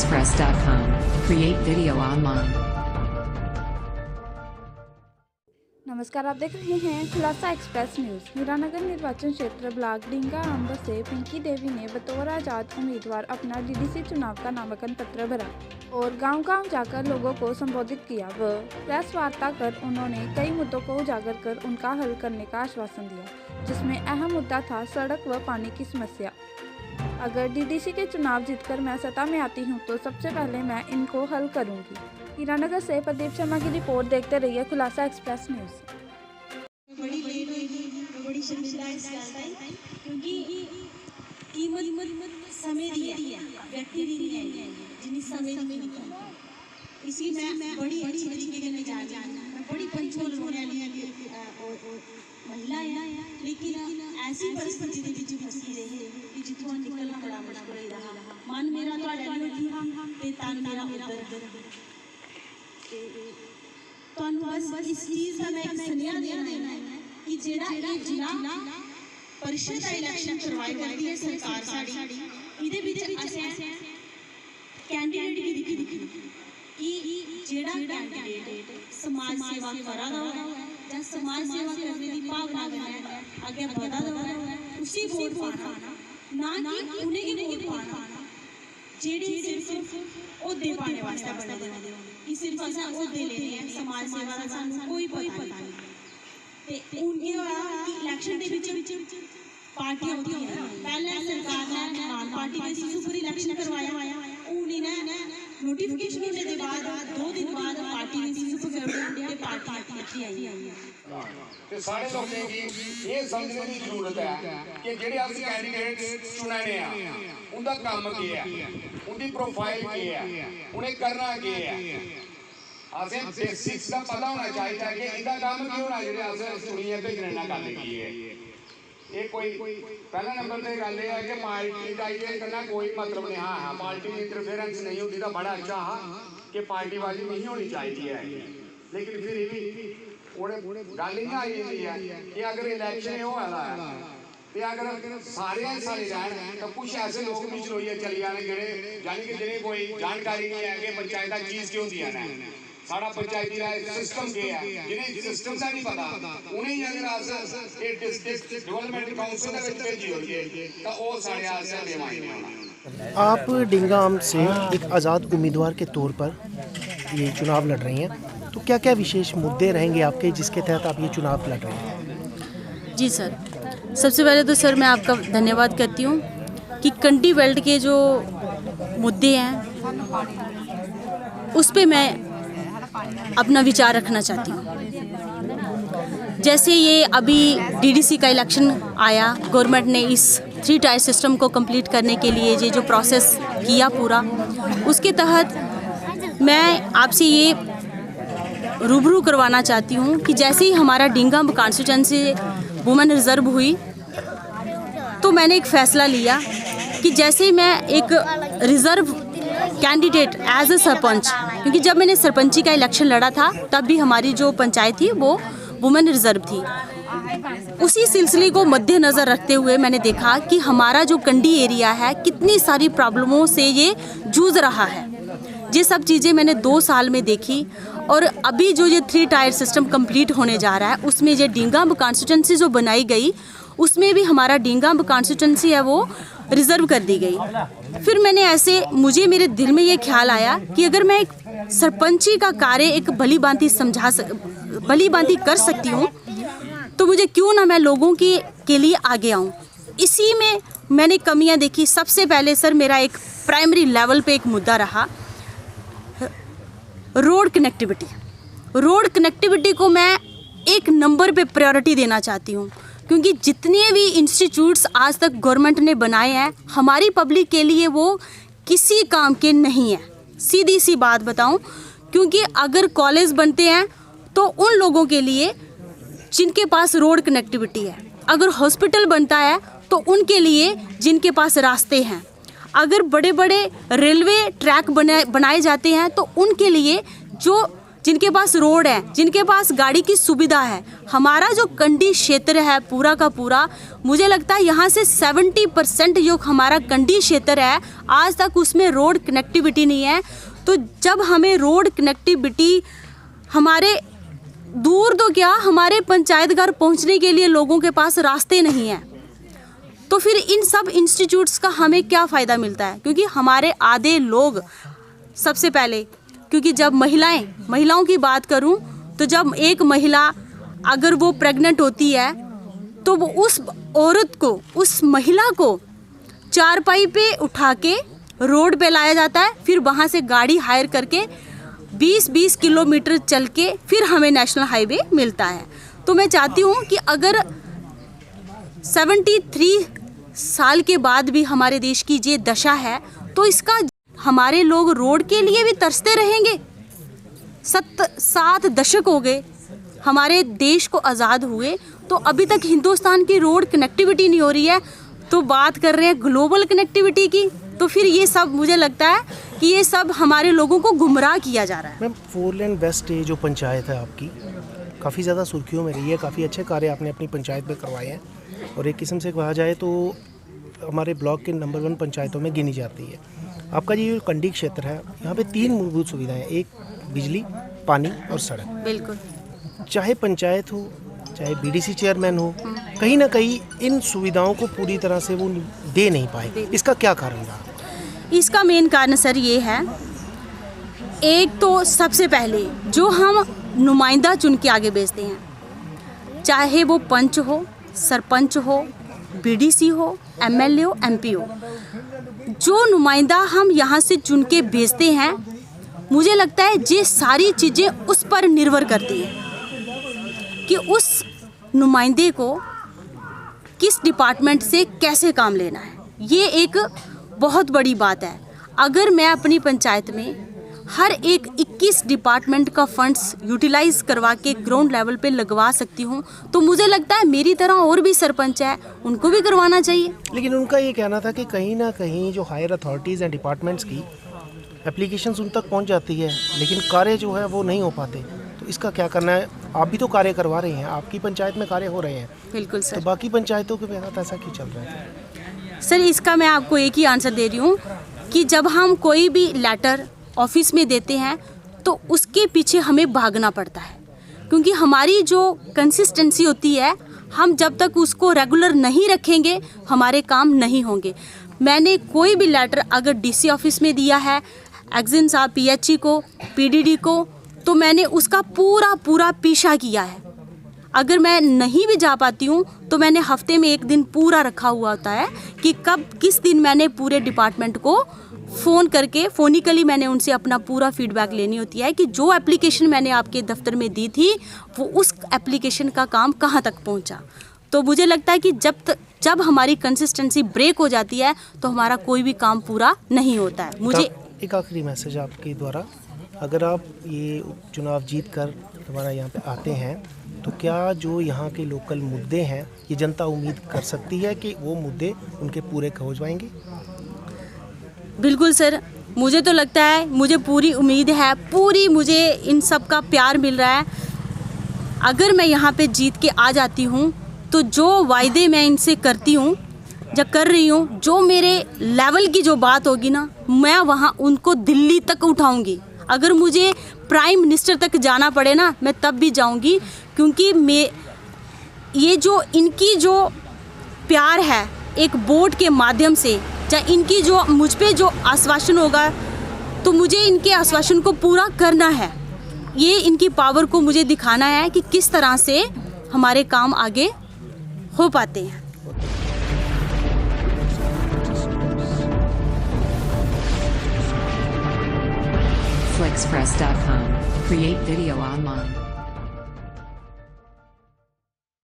khulasaexpress.com. Create video online. नमस्कार, आप देख रहे हैं खुलासा एक्सप्रेस न्यूज़। हीरानगर निर्वाचन क्षेत्र ब्लॉक डिंगा आंबा से पिंकी देवी ने बतौर आज़ाद उम्मीदवार अपना डीडीसी चुनाव का नामांकन पत्र भरा और गांव-गांव जाकर लोगों को संबोधित किया व प्रेस वार्ता कर उन्होंने कई मुद्दों को उजागर कर उनका हल करने का आश्वासन दिया, जिसमें अहम मुद्दा था सड़क व पानी की समस्या। अगर डीडीसी के चुनाव जीतकर मैं सत्ता में आती हूं तो सबसे पहले मैं इनको हल करूंगी। हीरानगर से प्रदीप शर्मा की रिपोर्ट। देखते रहिए खुलासा एक्सप्रेस न्यूज़। बड़ी शर्मिंदा इस बात है क्योंकि कीमत समय दी है, व्यक्ति दी नहीं है जिन्हें समय इसी में बड़ी अच्छी तरीके से जान मैं बड़ी पंचोल होने वाली महिला है, लेकिन ऐसी परिस्थिति के बीच फंसी रही है कि जितों निकलना बड़ा मुश्किल रहा। मन मेरा तो ते तन मेरा उधर तो बस इस चीज का मैं एक सुनिया देना है कि जेड़ा ये जिला परिषद का इलेक्शन करवाई करती है सरकार साड़ी इदे विच असें कैंडिडेट की दिखी कि जेड़ा कैंडिडेट समाज सेवा करा दा या समाज सेवा करने की भावना है आगे बढ़ा दा उसी वोट पाना ना कि उन्हें ही वोट पाना जेड़ी सिर्फ ओहदे पाने वास्ते बने दे कि सिर्फ असें ओहदे लेने हैं, समाज सेवा का सानू कोई पता नहीं। ते उनके कि इलेक्शन दे विच पार्टियां होती हैं, पहले सरकार ने नाम पार्टी के सुपर इलेक्शन करवाया उन्हीं ने नोटिफिकेशन होने के बाद 2 दिन बाद पार्टी के सुपर गवर्नमेंट पार्टी अच्छी आई है। ते सारे लोगों की ये समझने की जरूरत है कि जेडे अस कैंडिडेट चुनने हैं उनका काम की है, उनकी प्रोफाइल की है, उन्हें करना की है। असें बेसिक्स का पता होना चाहिए कि इनका काम की होना जेडे अस चुनिए ते जनेना गल की है। ये कोई पहला नंबर ते गल है कि पार्टी का ये करना कोई मतलब नहीं। हाँ पार्टी में इंटरफेरेंस नहीं होती तो बड़ा अच्छा कि पार्टीबाजी नहीं होनी चाहिए है, लेकिन फिर भी गल इ'यां आई जंदी है कि अगर इलेक्शन हो वाला है तो अगर सारे जान तो कुछ ऐसे लोग भी चलोइए चली जाने जेडे यानी कि जिन्हें कोई जानकारी नहीं है कि पंचायत चीज़ क्यों होंदियां ने, सारा पंचायती राज सिस्टम के है, जिन्हें सिस्टम का नहीं पता उन्हें अगर अस डिस्ट्रिक्ट डेवलपमेंट काउंसिल दे विच भेजी होइए तो वो सारे आसे बेमानी होना। आप डिंगाम से एक आज़ाद उम्मीदवार के तौर पर ये चुनाव लड़ रही हैं, तो क्या क्या विशेष मुद्दे रहेंगे आपके जिसके तहत आप ये चुनाव लड़ रहे हैं? जी सर, सबसे पहले तो सर मैं आपका धन्यवाद करती हूँ कि कंडी बेल्ट के जो मुद्दे हैं उस पे मैं अपना विचार रखना चाहती हूँ। जैसे ये अभी डीडीसी का इलेक्शन आया, गवर्नमेंट ने इस 3 टायर सिस्टम को कंप्लीट करने के लिए ये जो प्रोसेस किया पूरा, उसके तहत मैं आपसे ये रूबरू करवाना चाहती हूँ कि जैसे ही हमारा डिंगाम कॉन्स्टिट्यूंसी वुमेन रिजर्व हुई तो मैंने एक फ़ैसला लिया कि जैसे ही मैं एक reserve candidate as a sarpanch, क्योंकि जब मैंने सरपंची का इलेक्शन लड़ा था तब भी हमारी जो पंचायत थी वो वुमेन रिजर्व थी। उसी सिलसिले को मद्देनज़र रखते हुए मैंने देखा कि हमारा जो कंडी एरिया है कितनी सारी प्रॉब्लमों से ये जूझ रहा है। ये सब चीज़ें मैंने 2 साल में देखी और अभी जो ये 3 टायर सिस्टम कंप्लीट होने जा रहा है उसमें ये डिंगाम कॉन्स्टिट्यूंसी जो बनाई गई उसमें भी हमारा डिंगाम कॉन्स्टिट्यूंसी है वो रिज़र्व कर दी गई। फिर मैंने ऐसे मेरे दिल में ये ख्याल आया कि अगर मैं एक सरपंची का कार्य एक भली भांति कर सकती हूँ तो मुझे क्यों ना मैं लोगों के लिए आगे आऊँ। इसी में मैंने कमियाँ देखी। सबसे पहले सर मेरा एक प्राइमरी लेवल पे एक मुद्दा रहा रोड कनेक्टिविटी। रोड कनेक्टिविटी को मैं 1 नंबर पे प्रायोरिटी देना चाहती हूँ, क्योंकि जितने भी इंस्टीट्यूट्स आज तक गवर्नमेंट ने बनाए हैं हमारी पब्लिक के लिए वो किसी काम के नहीं है। सीधी सी बात बताऊं, क्योंकि अगर कॉलेज बनते हैं तो उन लोगों के लिए जिनके पास रोड कनेक्टिविटी है, अगर हॉस्पिटल बनता है तो उनके लिए जिनके पास रास्ते हैं, अगर बड़े बड़े रेलवे ट्रैक बनाए जाते हैं तो उनके लिए जो जिनके पास रोड है, जिनके पास गाड़ी की सुविधा है। हमारा जो कंडी क्षेत्र है पूरा का पूरा, मुझे लगता है यहाँ से 70% जो हमारा कंडी क्षेत्र है आज तक उसमें रोड कनेक्टिविटी नहीं है। तो जब हमें रोड कनेक्टिविटी हमारे दूर तो क्या, हमारे पंचायत घर पहुँचने के लिए लोगों के पास रास्ते नहीं हैं, तो फिर इन सब इंस्टीट्यूट्स का हमें क्या फ़ायदा मिलता है? क्योंकि हमारे आधे लोग, सबसे पहले क्योंकि जब महिलाओं की बात करूं तो जब एक महिला अगर वो प्रेग्नेंट होती है तो वो उस औरत को, उस महिला को चारपाई पे उठा के रोड पे लाया जाता है, फिर वहाँ से गाड़ी हायर करके 20-20 किलोमीटर चल के फिर हमें नेशनल हाईवे मिलता है। तो मैं चाहती हूँ कि अगर 73 साल के बाद भी हमारे देश की ये दशा है तो इसका हमारे लोग रोड के लिए भी तरसते रहेंगे। 7 दशक हो गए हमारे देश को आज़ाद हुए, तो अभी तक हिंदुस्तान की रोड कनेक्टिविटी नहीं हो रही है, तो बात कर रहे हैं ग्लोबल कनेक्टिविटी की। तो फिर ये सब मुझे लगता है कि ये सब हमारे लोगों को गुमराह किया जा रहा है। मैम, 4 लेन वेस्ट जो पंचायत है आपकी, काफ़ी ज़्यादा सुर्खियों में रही है, काफ़ी अच्छे कार्य आपने अपनी पंचायत में करवाए हैं और एक किस्म से कहा जाए तो हमारे ब्लॉक के नंबर 1 पंचायतों में गिनी जाती है। आपका ये जो कंडी क्षेत्र है, यहाँ पे 3 मूलभूत सुविधाएं, एक बिजली, पानी और सड़क। बिल्कुल। चाहे पंचायत हो, चाहे बीडीसी चेयरमैन हो, कहीं ना कहीं इन सुविधाओं को पूरी तरह से वो दे नहीं पाए। इसका क्या कारण रहा? इसका मेन कारण सर ये है, एक तो सबसे पहले जो हम नुमाइंदा चुन के आगे भेजते हैं, चाहे वो पंच हो, सरपंच हो, बीडीसी हो, एमएलए हो, एमपी हो, जो नुमाइंदा हम यहाँ से चुन के भेजते हैं, मुझे लगता है ये सारी चीज़ें उस पर निर्भर करती हैं कि उस नुमाइंदे को किस डिपार्टमेंट से कैसे काम लेना है। ये एक बहुत बड़ी बात है। अगर मैं अपनी पंचायत में हर एक 21 डिपार्टमेंट का फंड्स यूटिलाइज करवा के ग्राउंड लेवल पे लगवा सकती हूँ, तो मुझे लगता है मेरी तरह और भी सरपंच है, उनको भी करवाना चाहिए। लेकिन उनका ये कहना था कि कहीं ना कहीं जो हायर अथॉरिटीज़ एंड डिपार्टमेंट्स की एप्लीकेशंस उन तक पहुँच जाती है, लेकिन कार्य जो है वो नहीं हो पाते। तो इसका क्या करना है? आप भी तो कार्य करवा रहे हैं, आपकी पंचायत में कार्य हो रहे हैं। बिल्कुल सर। तो बाकी पंचायतों के साथ ऐसा क्यों चल रहा है? सर, इसका मैं आपको एक ही आंसर दे रही हूँ कि जब हम कोई भी लेटर ऑफिस में देते हैं तो उसके पीछे हमें भागना पड़ता है, क्योंकि हमारी जो कंसिस्टेंसी होती है, हम जब तक उसको रेगुलर नहीं रखेंगे हमारे काम नहीं होंगे। मैंने कोई भी लेटर अगर डीसी ऑफिस में दिया है, एक्जिन साहब पीएचई को, पीडीडी को, तो मैंने उसका पूरा पीछा किया है। अगर मैं नहीं भी जा पाती हूँ तो मैंने हफ्ते में एक दिन पूरा रखा हुआ होता है कि कब किस दिन मैंने पूरे डिपार्टमेंट को फ़ोन करके फोनिकली मैंने उनसे अपना पूरा फीडबैक लेनी होती है कि जो एप्लीकेशन मैंने आपके दफ्तर में दी थी वो उस एप्लीकेशन का काम कहाँ तक पहुँचा। तो मुझे लगता है कि जब हमारी कंसिस्टेंसी ब्रेक हो जाती है तो हमारा कोई भी काम पूरा नहीं होता है। मुझे एक आखिरी मैसेज आपके द्वारा, अगर आप ये चुनाव जीत कर हमारा यहाँ पे आते हैं तो क्या जो यहाँ के लोकल मुद्दे हैं ये जनता उम्मीद कर सकती है कि वो मुद्दे उनके पूरे हो जाएंगे? बिल्कुल सर, मुझे तो लगता है, मुझे पूरी उम्मीद है, मुझे इन सब का प्यार मिल रहा है। अगर मैं यहाँ पे जीत के आ जाती हूँ तो जो वायदे मैं इनसे करती हूँ, जब कर रही हूँ, जो मेरे लेवल की जो बात होगी ना, मैं वहाँ उनको दिल्ली तक उठाऊँगी। अगर मुझे प्राइम मिनिस्टर तक जाना पड़े ना, मैं तब भी जाऊँगी, क्योंकि ये जो इनकी जो प्यार है एक वोट के माध्यम से, या इनकी जो मुझ पे जो आश्वासन होगा, तो मुझे इनके आश्वासन को पूरा करना है। ये इनकी पावर को मुझे दिखाना है कि किस तरह से हमारे काम आगे हो पाते हैं। Flixpress.com. Create video online.